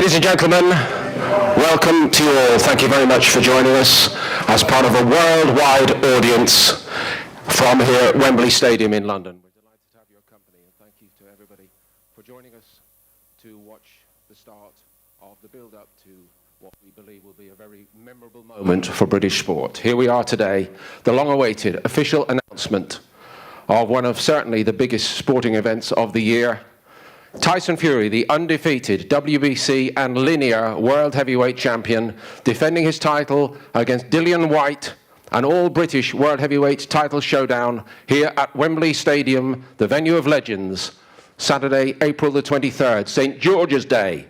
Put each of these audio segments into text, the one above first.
Ladies and gentlemen, welcome to you all. Thank you very much for joining us as part of a worldwide audience from here at Wembley Stadium in London. We're delighted to have your company, and thank you to everybody for joining us to watch the start of the build-up to what we believe will be a very memorable moment for British sport. Here we are today, the long-awaited official announcement of one of certainly the biggest sporting events of the year. Tyson Fury, the undefeated WBC and linear world heavyweight champion, defending his title against Dillian Whyte, an all-British world heavyweight title showdown here at Wembley Stadium, the venue of legends, Saturday, April the 23rd, St. George's Day.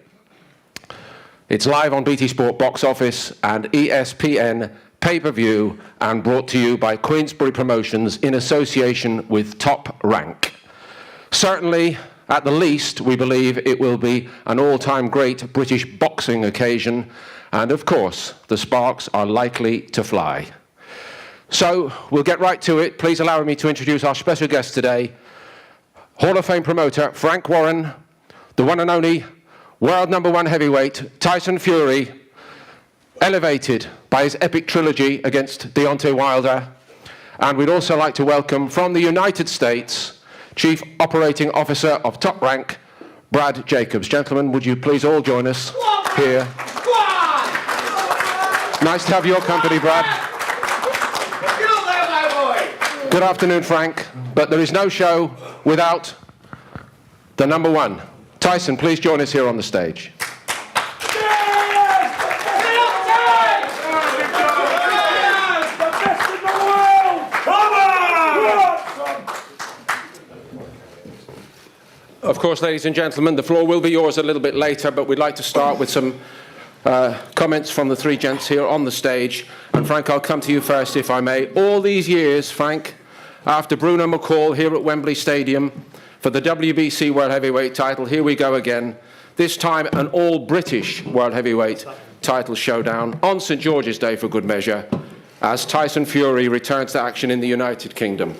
It's live on BT Sport Box Office and ESPN pay-per-view and brought to you by Queensberry Promotions in association with Top Rank. Certainly, at the least, we believe it will be an all-time great British boxing occasion, and of course, the sparks are likely to fly. So, we'll get right to it. Please allow me to introduce our special guest today, Hall of Fame promoter Frank Warren, the one and only world #1 heavyweight Tyson Fury, elevated by his epic trilogy against Deontay Wilder. And we'd also like to welcome from the United States, Chief Operating Officer of Top Rank, Brad Jacobs. Gentlemen, would you please all join us here? Nice to have your company, Brad. Good afternoon, Frank. But there is no show without the #1. Tyson, please join us here on the stage. Of course, ladies and gentlemen, the floor will be yours a little bit later, but we'd like to start with some comments from the three gents here on the stage. And Frank, I'll come to you first, if I may. All these years, Frank, after Bruno McCall here at Wembley Stadium for the WBC World Heavyweight title, here we go again. This time, an all-British World Heavyweight title showdown on St. George's Day for good measure, as Tyson Fury returns to action in the United Kingdom.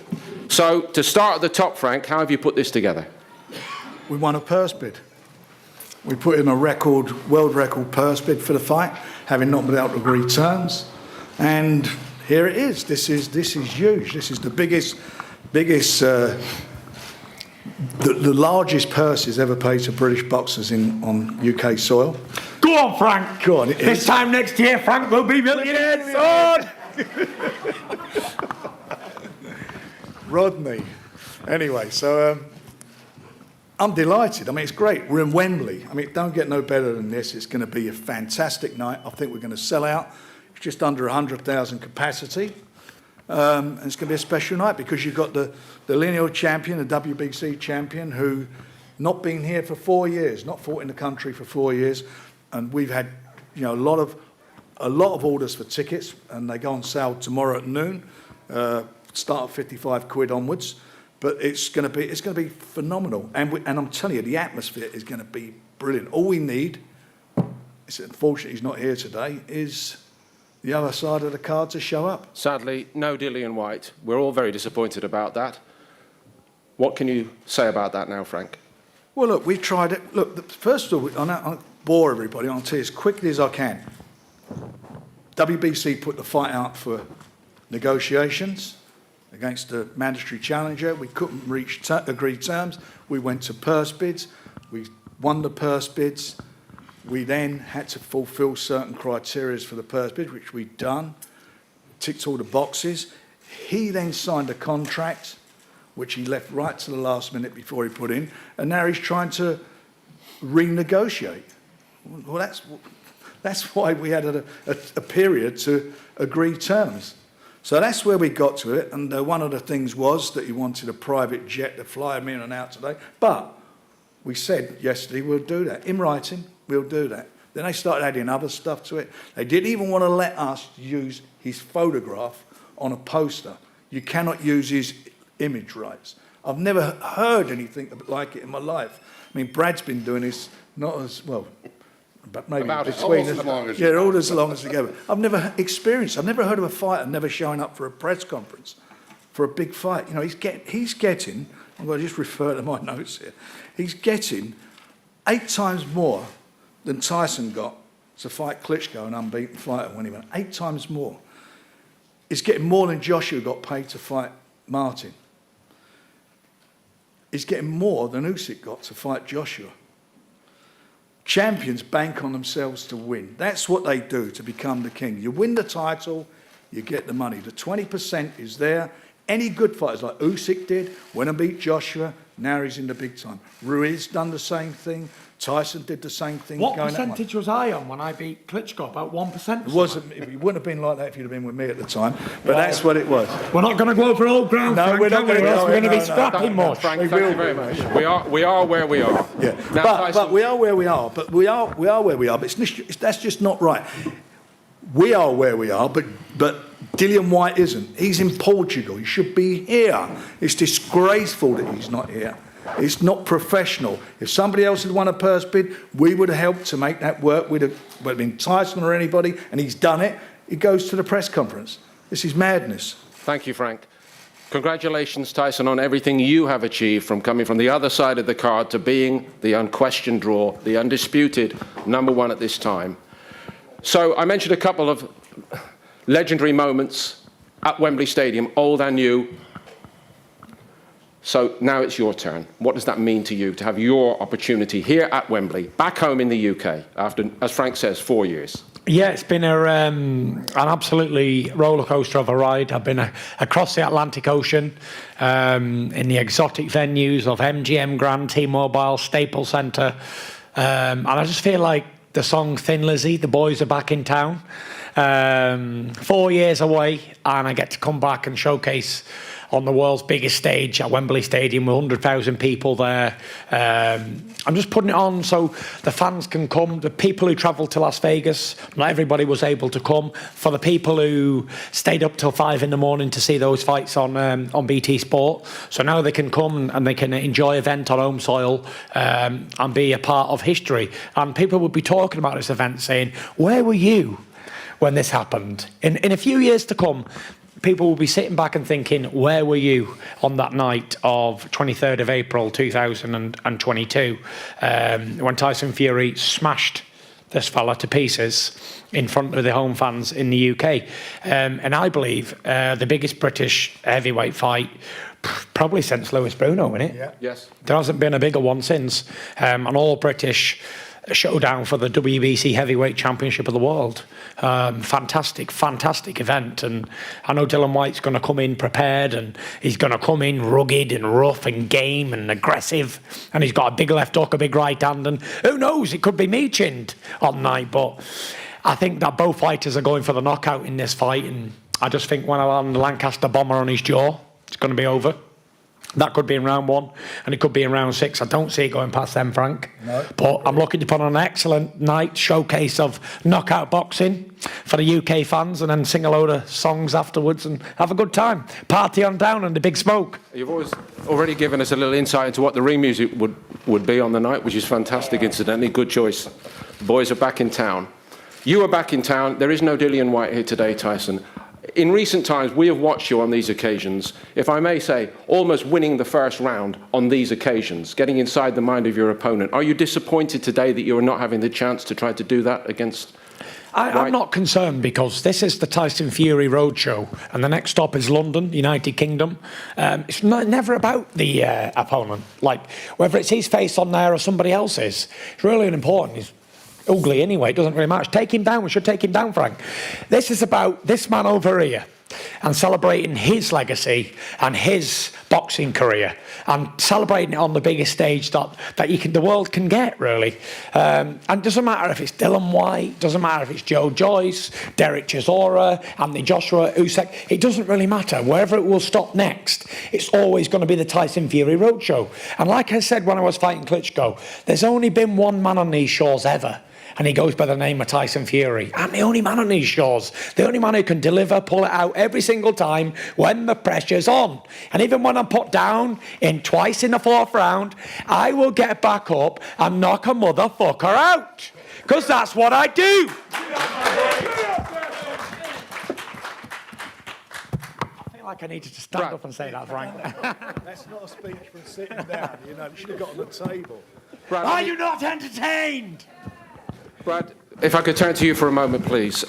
So, to start at the top, Frank, how have you put this together? We won a purse bid. We put in a world record purse bid for the fight, having not been able to agree terms. And here it is. This is huge. This is the biggest, the largest purses ever paid to British boxers on UK soil. Go on, Frank. Go on. This time next year, Frank will be millionaire, son. Rodney. Anyway, so I'm delighted. I mean, it's great. We're in Wembley. I mean, don't get no better than this. It's going to be a fantastic night. I think we're going to sell out. It's just under 100,000 capacity. And it's going to be a special night because you've got the lineal champion, the WBC champion, who not been here for 4 years, not fought in the country for 4 years. And we've had, a lot of orders for tickets, and they go on sale tomorrow at noon. Start at 55 quid onwards. But it's going to be phenomenal, and I'm telling you, the atmosphere is going to be brilliant. All we need, unfortunately he's not here today, is the other side of the card to show up. Sadly, no Dillian Whyte. We're all very disappointed about that. What can you say about that now, Frank? Well, look, we tried it. Look, first of all, I'll bore everybody. I'll tell you as quickly as I can. WBC put the fight out for negotiations against the mandatory challenger. We couldn't reach agreed terms. We went to purse bids. We won the purse bids. We then had to fulfil certain criteria for the purse bid, which we'd done. Ticked all the boxes. He then signed a contract, which he left right to the last minute before he put in, and now he's trying to renegotiate. Well, that's why we had a period to agree terms. So that's where we got to it, and one of the things was that he wanted a private jet to fly him in and out today. But we said yesterday we'll do that. In writing, we'll do that. Then they started adding other stuff to it. They didn't even want to let us use his photograph on a poster. You cannot use his image rights. I've never heard anything like it in my life. I mean, Brad's been doing this not as well, but maybe about between as long as all as long as together. I've never heard of a fighter never showing up for a press conference for a big fight. You know, he's getting. I'm going to just refer to my notes here. He's getting 8 times more than Tyson got to fight Klitschko, an unbeaten fighter, when he went 8 times more. He's getting more than Joshua got paid to fight Martin. He's getting more than Usyk got to fight Joshua. Champions bank on themselves to win. That's what they do to become the king. You win the title, you get the money. The 20% is there. Any good fighters, like Usyk did, went and beat Joshua, now he's in the big time. Ruiz done the same thing. Tyson did the same thing. What percentage was I on when I beat Klitschko? About 1%? It wasn't. It wouldn't have been like that if you'd have been with me at the time. But that's what it was. We're not going to go over old ground, No, Frank, we're not are we? going to go. We're going to be scrapping more. Frank, thank you very much. We are where we are. Yeah. Now, But we are where we are. But we are where we are. But that's just not right. We are where we are. But Dillian Whyte isn't. He's in Portugal. He should be here. It's disgraceful that he's not here. It's not professional. If somebody else had won a purse bid, we would have helped to make that work. Would have been Tyson or anybody, and he's done it. He goes to the press conference. This is madness. Thank you, Frank. Congratulations, Tyson, on everything you have achieved, from coming from the other side of the card to being the unquestioned draw, the undisputed #1 at this time. So I mentioned a couple of legendary moments at Wembley Stadium, old and new. So now it's your turn. What does that mean to you to have your opportunity here at Wembley, back home in the UK, after, as Frank says, 4 years? Yeah, it's been an absolutely rollercoaster of a ride. I've been across the Atlantic Ocean, in the exotic venues of MGM Grand, T-Mobile, Staples Centre, and I just feel like the song Thin Lizzy, the boys are back in town. 4 years away, and I get to come back and showcase on the world's biggest stage at Wembley Stadium with 100,000 people there. I'm just putting it on so the fans can come. The people who travelled to Las Vegas, not everybody was able to come. For the people who stayed up till 5 in the morning to see those fights on BT Sport, so now they can come and they can enjoy event on home soil and be a part of history. And people would be talking about this event saying, where were you when this happened? In a few years to come, people will be sitting back and thinking, where were you on that night of 23rd of April 2022 when Tyson Fury smashed this fella to pieces in front of the home fans in the UK. And I believe the biggest British heavyweight fight probably since Lewis Bruno, isn't it? Yeah. Yes. There hasn't been a bigger one since. An all-British showdown for the WBC Heavyweight Championship of the world. Fantastic event. And I know Dillian Whyte's going to come in prepared, and he's going to come in rugged and rough and game and aggressive. And he's got a big left hook, a big right hand, and who knows, it could be me chinned on night. But I think that both fighters are going for the knockout in this fight. And I just think when I land the Lancaster bomber on his jaw, it's going to be over. That could be in round 1, and it could be in round 6. I don't see it going past them, Frank. No. But I'm looking to put on an excellent night, showcase of knockout boxing for the UK fans, and then sing a load of songs afterwards and have a good time. Party on down and the big smoke. You've already given us a little insight into what the ring music would be on the night, which is fantastic, incidentally. Good choice. The boys are back in town. You are back in town. There is no Dillian Whyte here today, Tyson. In recent times, we have watched you on these occasions, if I may say, almost winning the first round on these occasions, getting inside the mind of your opponent. Are you disappointed today that you are not having the chance to try to do that against I'm not concerned, because this is the Tyson Fury Roadshow, and the next stop is London, United Kingdom. It's never about the opponent. Like, whether it's his face on there or somebody else's, it's really unimportant. He's ugly anyway, it doesn't really matter. Take him down, we should take him down, Frank. This is about this man over here and celebrating his legacy and his boxing career, and celebrating it on the biggest stage that the world can get, really. And it doesn't matter if it's Dillian Whyte, doesn't matter if it's Joe Joyce, Derek Chisora, Anthony Joshua, Usyk. It doesn't really matter. Wherever it will stop next, it's always going to be the Tyson Fury Roadshow. And like I said when I was fighting Klitschko, there's only been one man on these shores ever, and he goes by the name of Tyson Fury. I'm the only man on these shores, the only man who can deliver, pull it out every single time when the pressure's on. And even when I'm put down twice in the 4th round, I will get back up and knock a motherfucker out, because that's what I do. I feel like I needed to stand up and say that, Frank. That's not a speech from sitting down. You know, you should have got on the table. Are you not entertained? Brad, if I could turn to you for a moment, please.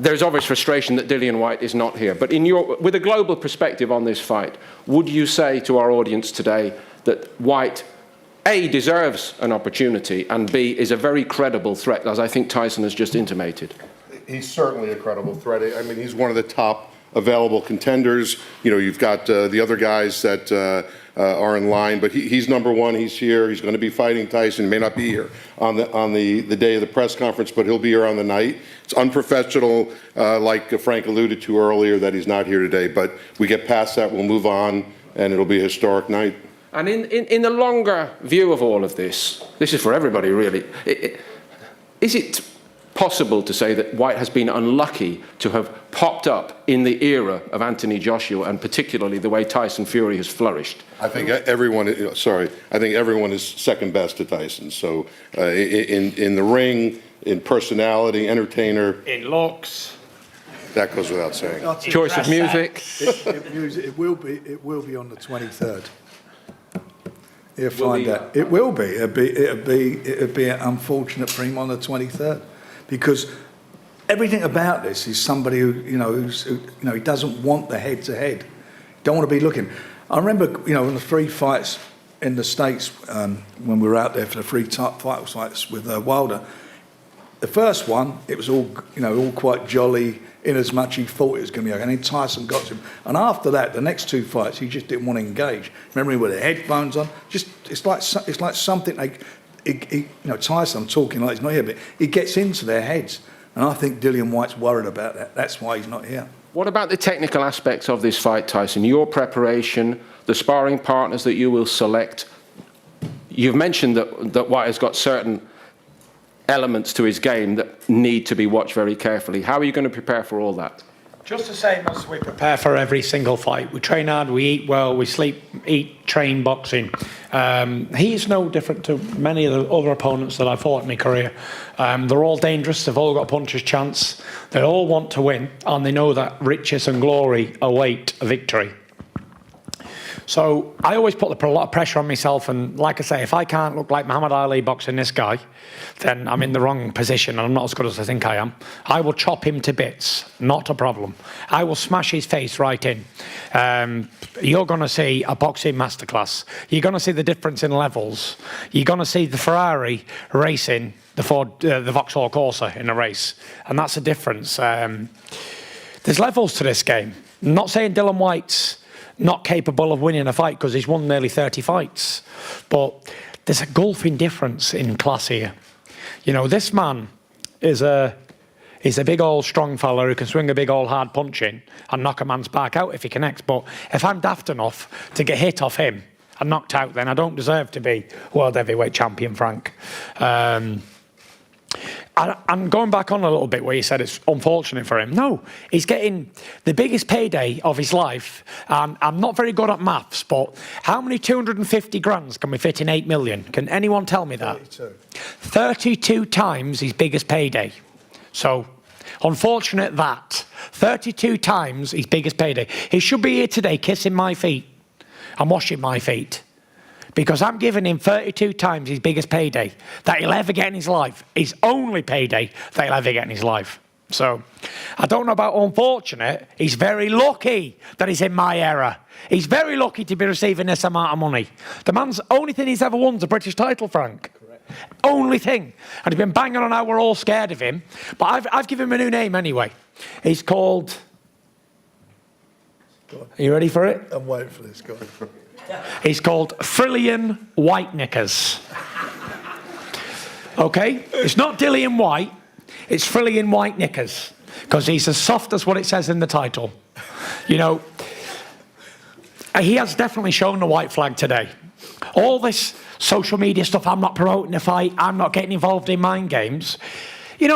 There's obvious frustration that Dillian Whyte is not here, but with a global perspective on this fight, would you say to our audience today that Whyte, A, deserves an opportunity, and B, is a very credible threat, as I think Tyson has just intimated? He's certainly a credible threat. I mean, he's one of the top available contenders. You know, you've got the other guys that are in line, but he's number one. He's here. He's going to be fighting Tyson. He may not be here on the day of the press conference, but he'll be here on the night. It's unprofessional, like Frank alluded to earlier, that he's not here today. But we get past that, we'll move on, and it'll be a historic night. And in the longer view of all of this is for everybody, really. Is it possible to say that Whyte has been unlucky to have popped up in the era of Anthony Joshua, and particularly the way Tyson Fury has flourished? I think everyone is second best to Tyson. So in the ring, in personality, entertainer, In looks. that goes without saying. Choice of music. It will be on the 23rd. You'll find that. It will be. It'll be an unfortunate for him on the 23rd. Because everything about this is somebody who, he doesn't want the head-to-head. Don't want to be looking. I remember, in the 3 fights in the States, when we were out there for the 3 fight fights with Wilder, the first one, it was all quite jolly, in as much he thought it was going to be okay. And then Tyson got to him. And after that, the next 2 fights, he just didn't want to engage. Remember, with the headphones on. It's like something Tyson, I'm talking like he's not here, but he gets into their heads. And I think Dillian Whyte's worried about that. That's why he's not here. What about the technical aspects of this fight, Tyson? Your preparation, the sparring partners that you will select. You've mentioned that Whyte has got certain elements to his game that need to be watched very carefully. How are you going to prepare for all that? Just the same as we prepare for every single fight. We train hard, we eat well, we sleep, eat, train boxing. He's no different to many of the other opponents that I've fought in my career. They're all dangerous, they've all got a puncher's chance. They all want to win, and they know that riches and glory await a victory. So I always put a lot of pressure on myself, and like I say, if I can't look like Muhammad Ali boxing this guy, then I'm in the wrong position and I'm not as good as I think I am. I will chop him to bits, not a problem. I will smash his face right in. You're going to see a boxing masterclass. You're going to see the difference in levels. You're going to see the Ferrari racing the Vauxhall Corsa in a race, and that's the difference. There's levels to this game. I'm not saying Dillian Whyte's not capable of winning a fight because he's won nearly 30 fights. But there's a gulfing difference in class here. This man is a big old strong fella who can swing a big old hard punch in and knock a man's back out if he connects. But if I'm daft enough to get hit off him and knocked out, then I don't deserve to be world heavyweight champion, Frank. And going back on a little bit where you said it's unfortunate for him. No, he's getting the biggest payday of his life. And I'm not very good at maths, but how many 250 grands can we fit in 8 million? Can anyone tell me that? 32 times his biggest payday. So, unfortunate that. 32 times his biggest payday. He should be here today kissing my feet and washing my feet. Because I'm giving him 32 times his biggest payday that he'll ever get in his life. His only payday that he'll ever get in his life. So, I don't know about unfortunate. He's very lucky that he's in my era. He's very lucky to be receiving this amount of money. The man's only thing he's ever won is a British title, Frank. Correct. Only thing. And he's been banging on how we're all scared of him. But I've given him a new name anyway. He's called... Are you ready for it? I'm waiting for this guy. He's called Dillian Whyte Knickers. Okay? It's not Dillian Whyte, it's Dillian Whyte Knickers. Because he's as soft as what it says in the title. He has definitely shown the white flag today. All this social media stuff, I'm not promoting the fight, I'm not getting involved in mind games.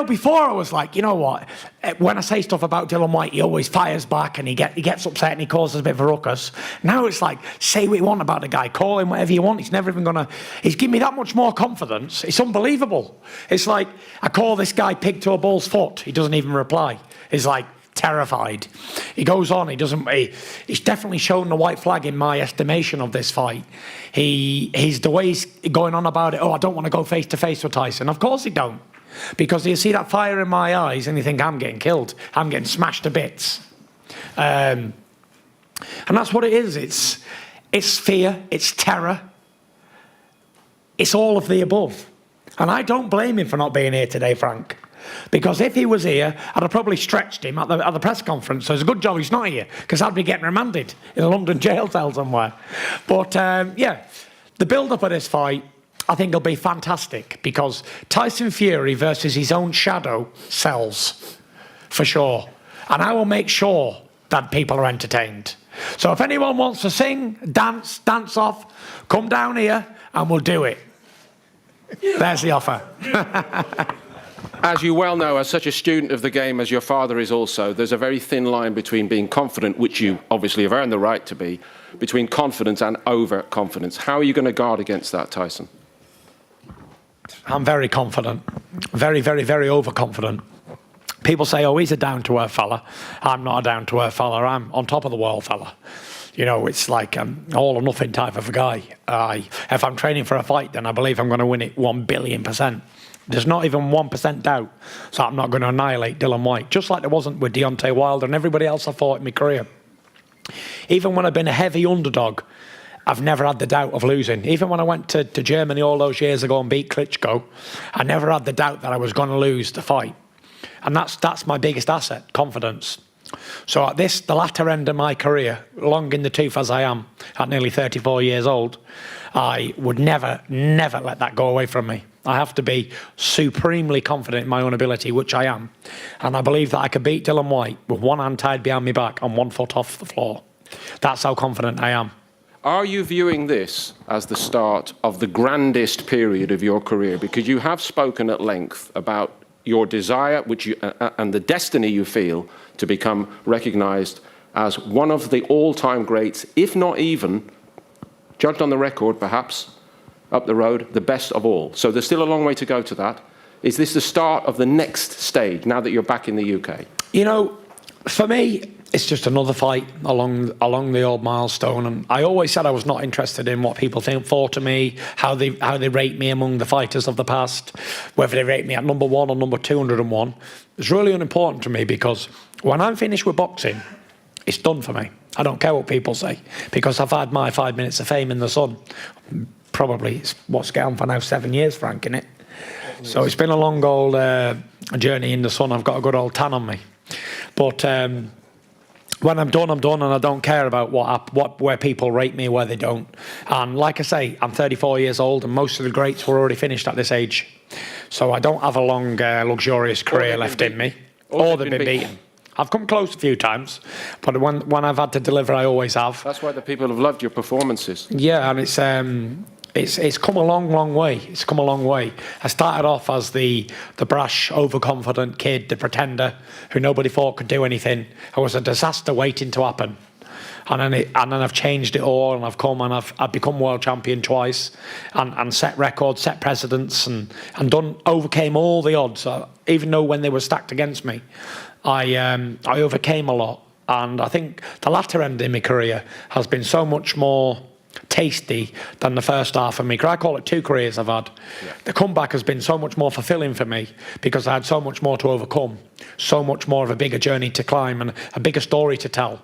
Before I was like, what? When I say stuff about Dillian Whyte, he always fires back and he gets upset and he causes a bit of a ruckus. Now it's like, say what you want about the guy, call him whatever you want. He's never even he's given me that much more confidence. It's unbelievable. It's like, I call this guy pig to a bull's foot. He doesn't even reply. It's like terrified. He goes on, he's definitely shown the white flag in my estimation of this fight. He's the way he's going on about it, I don't want to go face to face with Tyson. Of course he don't. Because you see that fire in my eyes and you think, I'm getting killed. I'm getting smashed to bits. And that's what it is. It's fear, it's terror. It's all of the above. And I don't blame him for not being here today, Frank. Because if he was here, I'd have probably stretched him at the press conference. So it's a good job he's not here, because I'd be getting remanded in a London jail cell somewhere. But, yeah, the build-up of this fight, I think it'll be fantastic, because Tyson Fury versus his own shadow sells, for sure. And I will make sure that people are entertained. So if anyone wants to sing, dance off, come down here and we'll do it. There's the offer. As you well know, as such a student of the game as your father is also, there's a very thin line between being confident, which you obviously have earned the right to be, between confidence and overconfidence. How are you going to guard against that, Tyson? I'm very confident. Very, very, very overconfident. People say, he's a down-to-earth fella. I'm not a down-to-earth fella. I'm on top of the world fella. You know, it's like all or nothing type of a guy. If I'm training for a fight, then I believe I'm going to win it 1 billion%. There's not even 1% doubt. So I'm not going to annihilate Dillian Whyte, just like there wasn't with Deontay Wilder and everybody else I fought in my career. Even when I've been a heavy underdog, I've never had the doubt of losing. Even when I went to Germany all those years ago and beat Klitschko, I never had the doubt that I was going to lose the fight. And that's my biggest asset, confidence. So at the latter end of my career, long in the tooth as I am, at nearly 34 years old, I would never, never let that go away from me. I have to be supremely confident in my own ability, which I am. And I believe that I could beat Dillian Whyte with one hand tied behind my back and 1 foot off the floor. That's how confident I am. Are you viewing this as the start of the grandest period of your career? Because you have spoken at length about your desire and the destiny you feel to become recognised as one of the all-time greats, if not even, judged on the record perhaps, up the road, the best of all. So there's still a long way to go to that. Is this the start of the next stage now that you're back in the UK? You know, for me, it's just another fight along the old milestone. And I always said I was not interested in what people thought of me, how they rate me among the fighters of the past, whether they rate me at number 1 or number 201. It's really unimportant to me, because when I'm finished with boxing, it's done for me. I don't care what people say, because I've had my 5 minutes of fame in the sun. Probably it's what's going on for now 7 years, Frank, innit? So it's been a long old journey in the sun. I've got a good old tan on me. But when I'm done, and I don't care about where people rate me, where they don't. And like I say, I'm 34 years old, and most of the greats were already finished at this age. So I don't have a long, luxurious career left in me. Or they've been beaten. I've come close a few times, but when I've had to deliver, I always have. That's why the people have loved your performances. Yeah, and it's come a long, long way. It's come a long way. I started off as the brash, overconfident kid, the pretender, who nobody thought could do anything. I was a disaster waiting to happen. And then I've changed it all, and I've come and I've become world champion twice, and set records, set precedents, and overcame all the odds. Even though when they were stacked against me, I overcame a lot. And I think the latter end of my career has been so much more tasty than the first half of me. I call it 2 careers I've had. Yeah. The comeback has been so much more fulfilling for me, because I had so much more to overcome, so much more of a bigger journey to climb, and a bigger story to tell.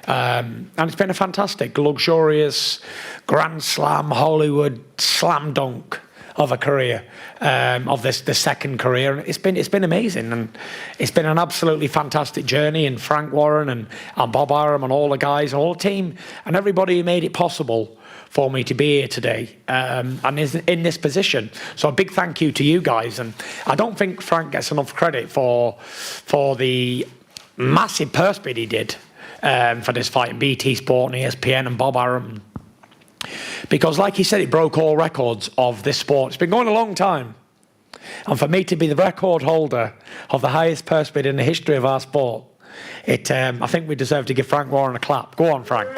And it's been a fantastic, luxurious, Grand Slam, Hollywood slam dunk of a career, of the second career. And it's been amazing, and it's been an absolutely fantastic journey. And Frank Warren and Bob Arum and all the guys and all the team and everybody who made it possible for me to be here today, and is in this position. So a big thank you to you guys. And I don't think Frank gets enough credit for the massive purse bid he did for this fight, and BT Sport and ESPN and Bob Arum. Because like he said, it broke all records of this sport. It's been going a long time. And for me to be the record holder of the highest purse bid in the history of our sport, I think we deserve to give Frank Warren a clap. Go on, Frank.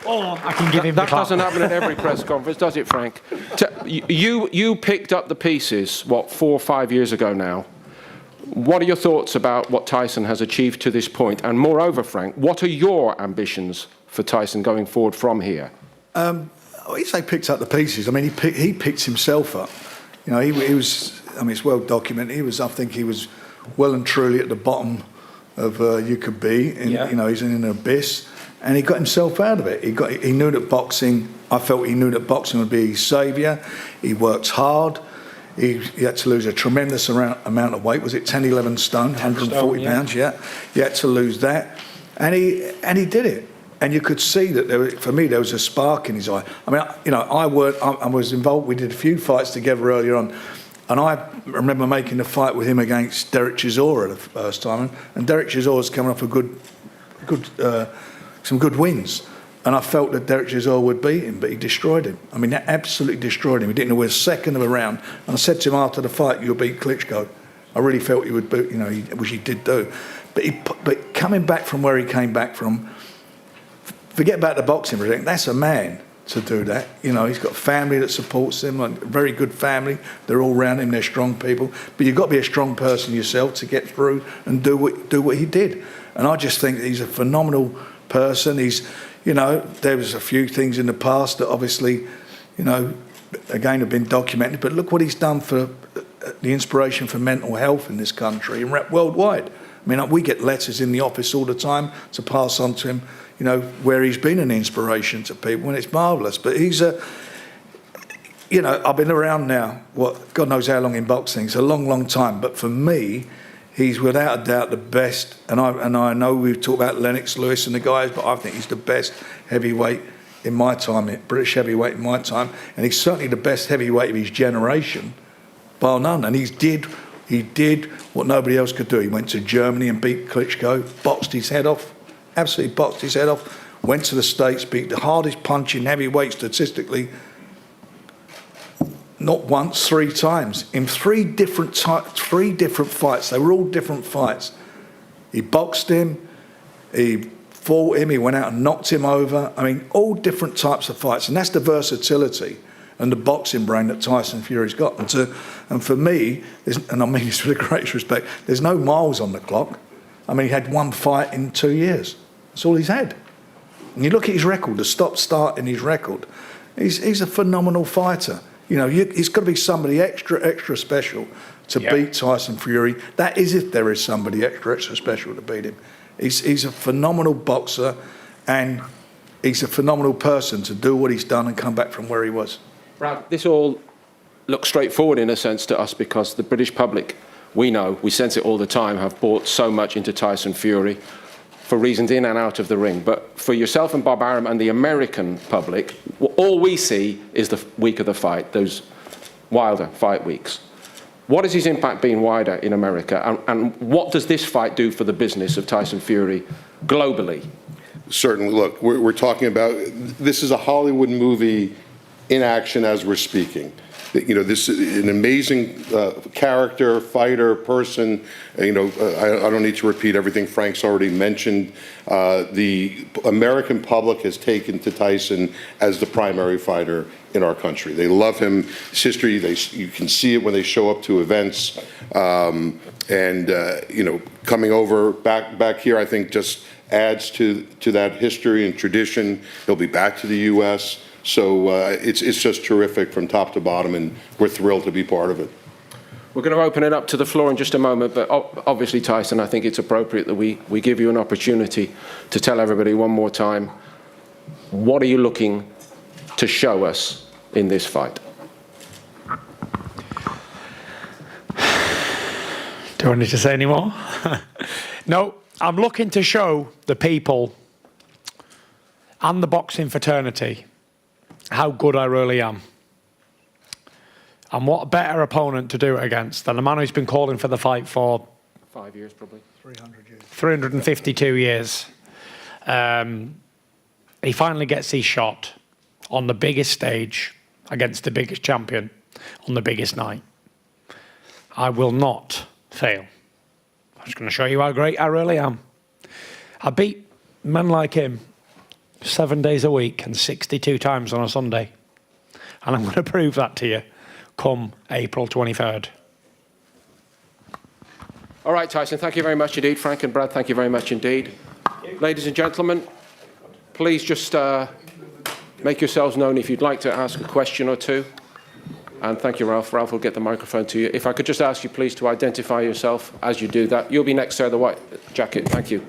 I can give him the clap. That doesn't happen at every press conference, does it, Frank? You picked up the pieces, 4 or 5 years ago now, What are your thoughts about what Tyson has achieved to this point? And moreover, Frank, what are your ambitions for Tyson going forward from here? He say picked up the pieces. I mean, he picked himself up. You know, he was. I mean, it's well documented. I think he was well and truly at the bottom of you could be. You know, he's in an abyss, and he got himself out of it. He knew that boxing. I felt he knew that boxing would be his saviour. He worked hard. He had to lose a tremendous amount of weight. Was it 10, 11 stone, 140 pounds? Yeah, he had to lose that, and he did it. And you could see that for me there was a spark in his eye. I mean, you know, I was involved. We did a few fights together earlier on, and I remember making the fight with him against Derek Chisora the first time. And Derek Chisora's coming off some good wins. And I felt that Derek Chisora would beat him, but he destroyed him. I mean, absolutely destroyed him. He didn't know where a second of a round. And I said to him after the fight, "You'll beat Klitschko." I really felt he would beat, you know, which he did do. But coming back from where he came back from, forget about the boxing, that's a man to do that. You know, he's got family that supports him, like a very good family. They're all around him, they're strong people. But you've got to be a strong person yourself to get through and do what he did. And I just think that he's a phenomenal person. You know, there was a few things in the past that obviously, you know, again have been documented. But look what he's done for the inspiration for mental health in this country and worldwide. I mean, we get letters in the office all the time to pass on to him, you know, where he's been an inspiration to people, and it's marvellous. But he's you know, I've been around now, God knows how long in boxing. It's a long, long time. But for me, he's without a doubt the best, and I know we've talked about Lennox Lewis and the guys, but I think he's the best heavyweight in my time, British heavyweight in my time, and he's certainly the best heavyweight of his generation, bar none. And he did what nobody else could do. He went to Germany and beat Klitschko, boxed his head off, absolutely boxed his head off, went to the States, beat the hardest punching heavyweight statistically, not once, 3 times, in three different fights. They were all different fights. He boxed him, he fought him, he went out and knocked him over. I mean, all different types of fights. And that's the versatility and the boxing brain that Tyson Fury's got. And for me, and I mean this with the greatest respect, there's no miles on the clock. I mean, he had 1 fight in 2 years. That's all he's had. And you look at his record, the stop-start in his record, he's a phenomenal fighter. You know, he's got to be somebody extra special to beat Tyson Fury. That is if there is somebody extra special to beat him. He's a phenomenal boxer, and he's a phenomenal person to do what he's done and come back from where he was. Brad, this all looks straightforward in a sense to us because the British public, we know, we sense it all the time, have bought so much into Tyson Fury for reasons in and out of the ring. But for yourself and Bob Arum and the American public, all we see is the week of the fight, those Wilder fight weeks. What has his impact been wider in America? And what does this fight do for the business of Tyson Fury globally? Certainly. Look, we're talking about, this is a Hollywood movie in action as we're speaking. You know, this is an amazing character, fighter, person. You know, I don't need to repeat everything Frank's already mentioned. The American public has taken to Tyson as the primary fighter in our country. They love him. His history, you can see it when they show up to events. You know, coming over back here, I think just adds to that history and tradition. He'll be back to the U.S., so it's just terrific from top to bottom, and we're thrilled to be part of it. We're going to open it up to the floor in just a moment, but obviously, Tyson, I think it's appropriate that we give you an opportunity to tell everybody one more time, what are you looking to show us in this fight? Do I need to say any more? No, I'm looking to show the people and the boxing fraternity how good I really am. And what a better opponent to do it against than a man who's been calling for the fight for 5 years, probably. 300 years. 352 years. He finally gets his shot on the biggest stage against the biggest champion on the biggest night. I will not fail. I'm just going to show you how great I really am. I beat men like him 7 days a week and 62 times on a Sunday. And I'm going to prove that to you come April 23rd. All right, Tyson, thank you very much indeed. Frank and Brad, thank you very much indeed. Ladies and gentlemen, please just make yourselves known if you'd like to ask a question or two. And thank you, Ralph. Ralph will get the microphone to you. If I could just ask you, please, to identify yourself as you do that. You'll be next, sir, the white jacket. Thank you.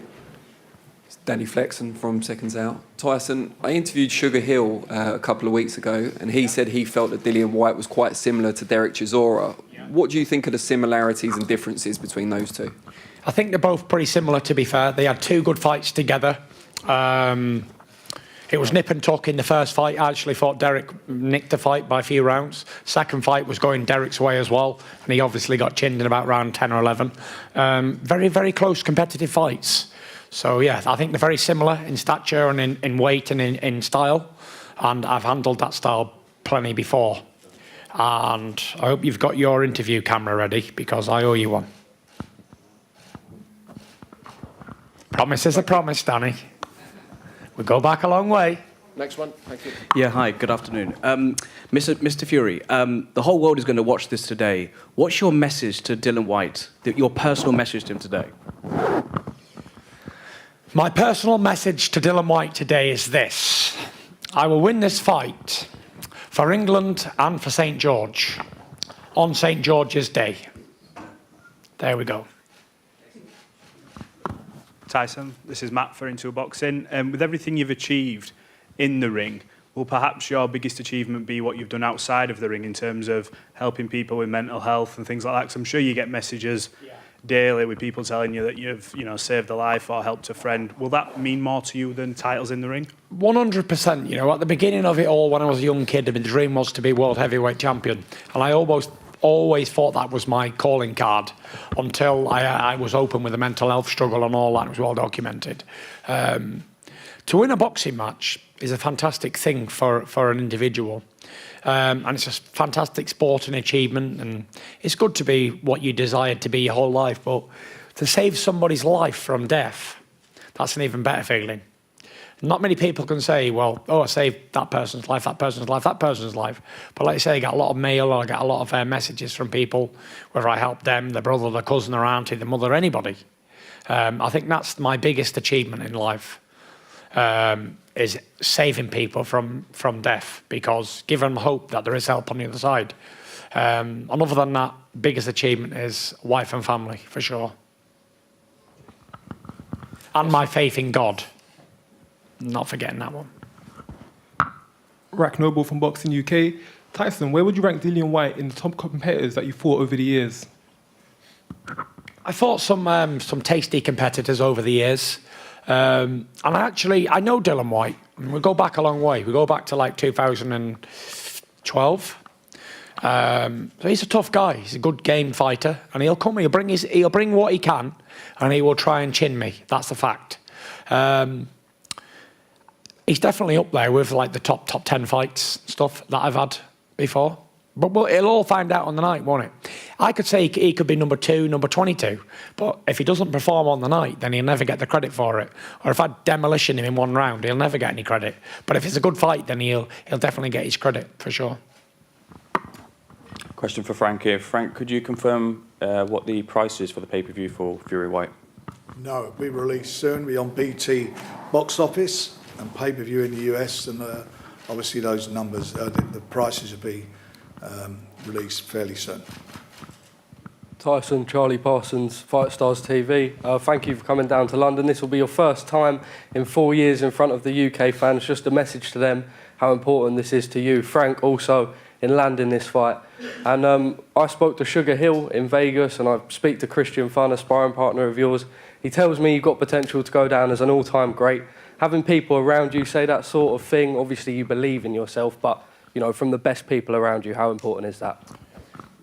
It's Danny Flexen from Seconds Out. Tyson, I interviewed Sugar Hill a couple of weeks ago, and he said he felt that Dillian Whyte was quite similar to Derek Chisora. What do you think are the similarities and differences between those two? I think they're both pretty similar, to be fair. They had 2 good fights together. It was nip and tuck in the first fight. I actually thought Derek nicked the fight by a few rounds. Second fight was going Derek's way as well, and he obviously got chinned in about round 10 or 11. Very, very close competitive fights. So, yeah, I think they're very similar in stature and in weight and in style, and I've handled that style plenty before. And I hope you've got your interview camera ready, because I owe you one. Promise is a promise, Danny. We go back a long way. Next one, thank you. Yeah, hi, good afternoon. Mr. Fury, the whole world is going to watch this today. What's your message to Dillian Whyte, your personal message to him today? My personal message to Dillian Whyte today is this. I will win this fight for England and for St. George on St. George's Day. There we go. Tyson, this is Matt for Into a Boxing. With everything you've achieved in the ring, will perhaps your biggest achievement be what you've done outside of the ring in terms of helping people with mental health and things like that? 'Cause I'm sure you get messages daily with people telling you that you've, saved a life or helped a friend. Will that mean more to you than titles in the ring? 100%. At the beginning of it all, when I was a young kid, my dream was to be world heavyweight champion. And I always thought that was my calling card until I was open with a mental health struggle and all that. It was well documented. To win a boxing match is a fantastic thing for an individual. And it's a fantastic sport and achievement, and it's good to be what you desired to be your whole life, but to save somebody's life from death, that's an even better feeling. Not many people can say, well, I saved that person's life, that person's life, that person's life. But like I say, I get a lot of mail or I get a lot of messages from people, whether I help them, their brother, their cousin, their auntie, their mother, anybody. I think that's my biggest achievement in life, is saving people from death, because give them hope that there is help on the other side. And other than that, biggest achievement is wife and family, for sure. And my faith in God. Not forgetting that one. Rack Noble from Boxing UK. Tyson, where would you rank Dillian Whyte in the top competitors that you fought over the years? I fought some tasty competitors over the years. And I know Dillian Whyte. We go back a long way. We go back to like 2012. So he's a tough guy. He's a good game fighter, and he'll bring what he can, and he will try and chin me. That's the fact. He's definitely up there with like the top 10 fights stuff that I've had before. But he'll all find out on the night, won't it? I could say he could be number 2, number 22, but if he doesn't perform on the night, then he'll never get the credit for it. Or if I demolition him in one round, he'll never get any credit. But if it's a good fight, then he'll definitely get his credit, for sure. Question for Frank here. Frank, could you confirm what the price is for the pay-per-view for Fury Whyte? No, it'll be released soon. We'll be on BT box office and pay-per-view in the US, and obviously those numbers, the prices will be released fairly soon. Tyson, Charlie Parsons, Fight Stars TV. Thank you for coming down to London. This will be your first time in 4 years in front of the UK fans. Just a message to them how important this is to you. Frank also in landing this fight. And I spoke to Sugar Hill in Vegas, and I speak to Christian Fun, a sparring partner of yours. He tells me you've got potential to go down as an all-time great. Having people around you say that sort of thing, obviously you believe in yourself, but from the best people around you, how important is that?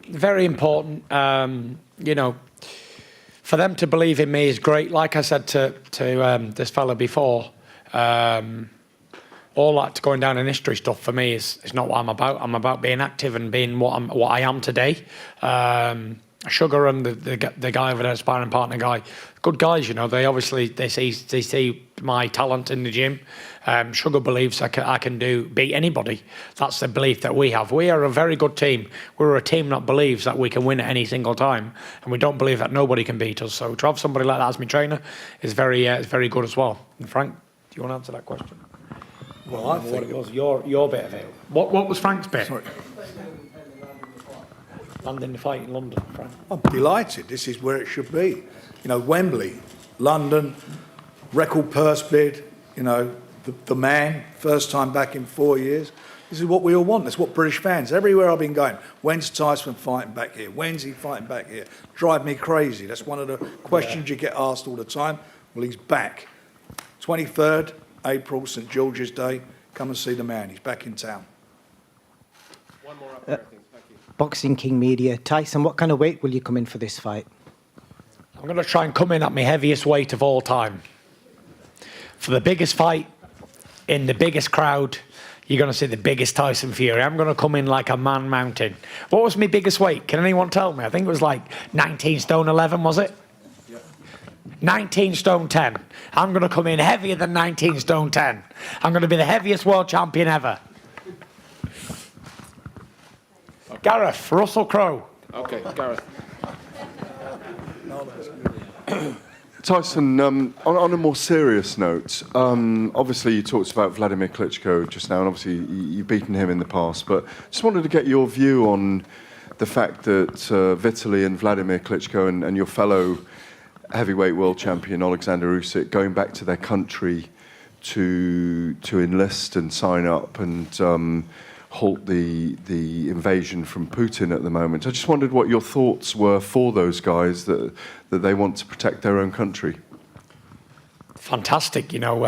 Very important. For them to believe in me is great. Like I said to this fella before, all that going down in history stuff for me is not what I'm about. I'm about being active and being what I am today. Sugar and the guy over there, sparring partner guy, good guys, you know. They see my talent in the gym. Sugar believes I can beat anybody. That's the belief that we have. We are a very good team. We're a team that believes that we can win at any single time, and we don't believe that nobody can beat us. So to have somebody like that as my trainer is very good as well. And Frank, do you want to answer that question? Well, I think what it was your bit of it. What was Frank's bit? Sorry. Landing the fight in London, Frank. I'm delighted. This is where it should be. You know, Wembley, London, record purse bid, you know, the man, first time back in 4 years. This is what we all want. That's what British fans, everywhere I've been going, when's Tyson fighting back here? When's he fighting back here? Drive me crazy. That's one of the questions you get asked all the time. Well, he's back. 23rd April, St George's Day. Come and see the man. He's back in town. One more up there, I think. Thank you. Boxing King Media. Tyson, what kind of weight will you come in for this fight? I'm going to try and come in at my heaviest weight of all time. For the biggest fight, in the biggest crowd, you're going to see the biggest Tyson Fury. I'm going to come in like a man mountain. What was my biggest weight? Can anyone tell me? I think it was like 19 stone 11, was it? Yep. 19 stone 10. I'm going to come in heavier than 19 stone 10. I'm going to be the heaviest world champion ever. Gareth, Russell Crowe. Okay, Gareth. Tyson, on a more serious note, obviously you talked about Vladimir Klitschko just now, and obviously you've beaten him in the past, but just wanted to get your view on the fact that Vitaly and Vladimir Klitschko and your fellow heavyweight world champion Alexander Usyk going back to their country to enlist and sign up and halt the invasion from Putin at the moment. I just wondered what your thoughts were for those guys that they want to protect their own country. Fantastic, you know.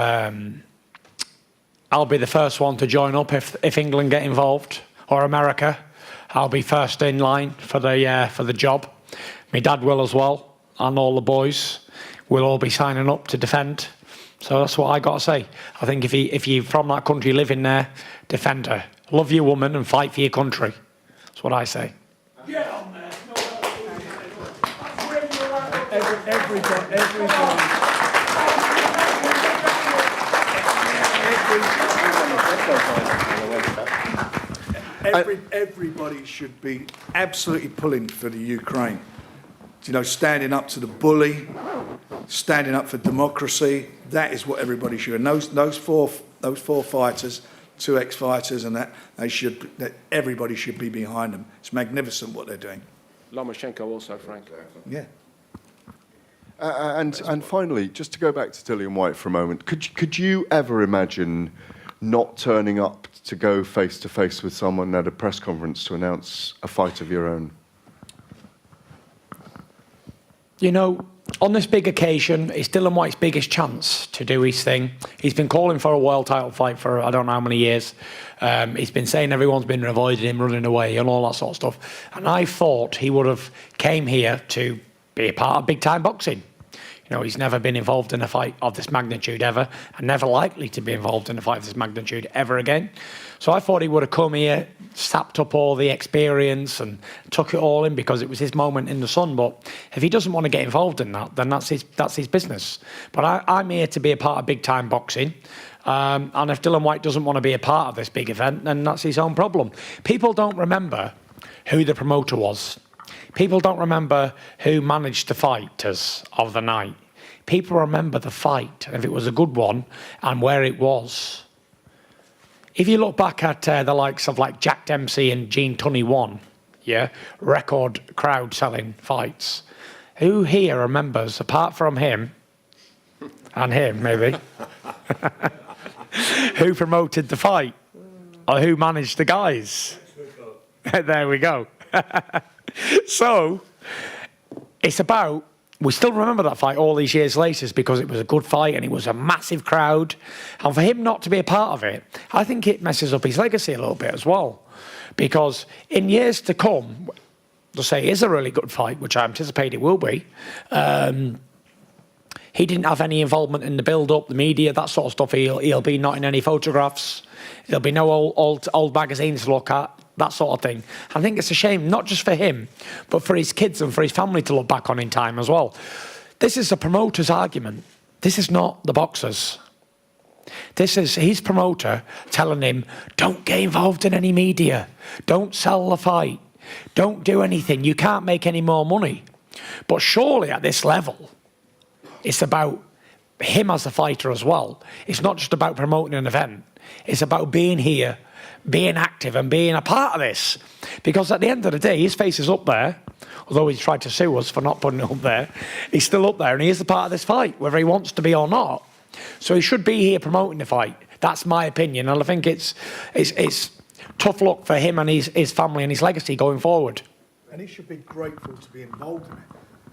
I'll be the first one to join up if England get involved, or America. I'll be first in line for the job. My dad will as well, and all the boys will all be signing up to defend. So that's what I got to say. I think if you're from that country, living there, defend her. Love your woman and fight for your country. That's what I say. Get on there. Everybody should be absolutely pulling for the Ukraine. You know, standing up to the bully, standing up for democracy. That is what everybody should. And those four fighters, 2 ex-fighters, and that everybody should be behind them. It's magnificent what they're doing. Lomachenko also, Frank. Yeah. And finally, just to go back to Dillian Whyte for a moment, could you ever imagine not turning up to go face to face with someone at a press conference to announce a fight of your own? You know, on this big occasion, it's Dillian Whyte's biggest chance to do his thing. He's been calling for a world title fight for I don't know how many years. He's been saying everyone's been avoiding him, running away and all that sort of stuff. And I thought he would have came here to be a part of big-time boxing. You know, he's never been involved in a fight of this magnitude ever, and never likely to be involved in a fight of this magnitude ever again. So I thought he would have come here, sapped up all the experience and took it all in because it was his moment in the sun. But if he doesn't want to get involved in that, then that's his business. But I'm here to be a part of big-time boxing. And if Dillian Whyte doesn't want to be a part of this big event, then that's his own problem. People don't remember who the promoter was. People don't remember who managed the fighters of the night. People remember the fight, if it was a good one, and where it was. If you look back at the likes of like Jack Dempsey and Gene Tunney 1, yeah, record crowd-selling fights, who here remembers, apart from him, and him maybe, who promoted the fight? Or who managed the guys? There we go. So, it's about, we still remember that fight all these years later because it was a good fight and it was a massive crowd. And for him not to be a part of it, I think it messes up his legacy a little bit as well. Because in years to come, they'll say it is a really good fight, which I anticipate it will be. He didn't have any involvement in the build-up, the media, that sort of stuff. He'll be not in any photographs. There'll be no old magazines to look at. that sort of thing. I think it's a shame, not just for him, but for his kids and for his family to look back on in time as well. This is the promoter's argument. This is not the boxer's. This is his promoter telling him, don't get involved in any media. Don't sell the fight. Don't do anything. You can't make any more money. But surely at this level, it's about him as a fighter as well. It's not just about promoting an event. It's about being here, being active and being a part of this. Because at the end of the day, his face is up there. Although he's tried to sue us for not putting it up there, he's still up there and he is a part of this fight, whether he wants to be or not. So he should be here promoting the fight. That's my opinion. And I think it's tough luck for him and his family and his legacy going forward. And he should be grateful to be involved in it.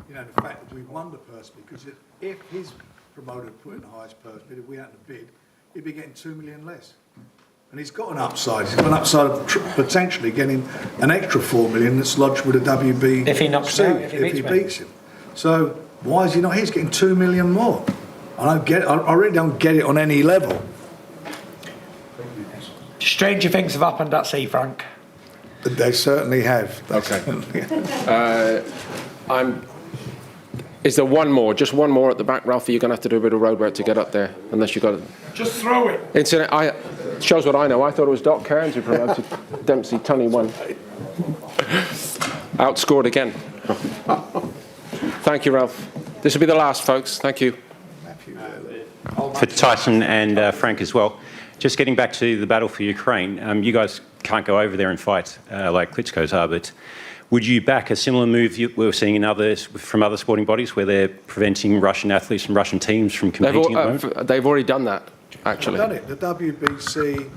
You know, the fact that we won the purse bid, because if his promoter put in the highest purse bid, if we had to bid, he'd be getting 2 million less. And he's got an upside. He's got an upside of potentially getting an extra 4 million that's lodged with the WBC if he knocks him out, if he beats him. So why is he not? He's getting 2 million more. I don't get it. I really don't get it on any level. Stranger things have happened at sea, Frank. They certainly have. Is there one more? Just one more at the back, Ralphie? You're going to have to do a bit of road work to get up there, unless you've got it. Just throw it. Shows what I know. I thought it was Doc Cairns who promoted Dempsey. Tunney won. Outscored again. Thank you, Ralph. This will be the last, folks. Thank you. For Tyson and Frank as well. Just getting back to the battle for Ukraine, you guys can't go over there and fight like Klitschko's are, but would you back a similar move we're seeing in from other sporting bodies where they're preventing Russian athletes and Russian teams from competing at the moment? They've already done that, actually. They've done it. The WBC,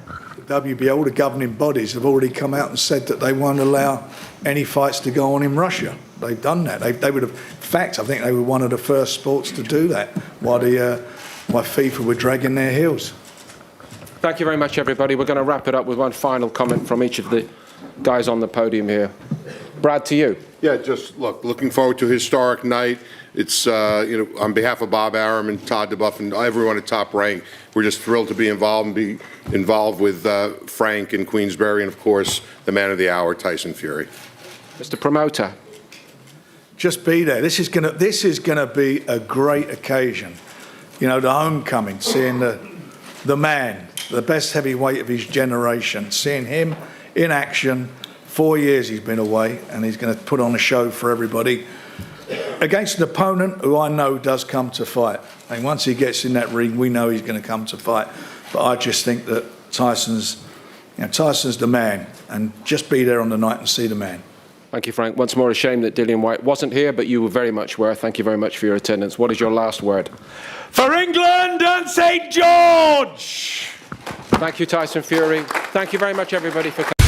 the WBA, all the governing bodies have already come out and said that they won't allow any fights to go on in Russia. They've done that. They would have, in fact, I think they were one of the first sports to do that while FIFA were dragging their heels. Thank you very much, everybody. We're going to wrap it up with one final comment from each of the guys on the podium here. Brad, to you. Yeah, just looking forward to a historic night. It's, on behalf of Bob Arum and Todd DeBuff and everyone at Top Rank, we're just thrilled to be involved with Frank in Queensberry and, of course, the man of the hour, Tyson Fury. Mr. Promoter. Just be there. This is gonna be a great occasion. You know, the homecoming, seeing the man, the best heavyweight of his generation, seeing him in action. 4 years he's been away, and he's going to put on a show for everybody against an opponent who I know does come to fight. And once he gets in that ring, we know he's going to come to fight. But I just think that Tyson's the man, and just be there on the night and see the man. Thank you, Frank. Once more, a shame that Dillian Whyte wasn't here, but you very much were. Thank you very much for your attendance. What is your last word? For England and St. George! Thank you, Tyson Fury. Thank you very much, everybody, for coming.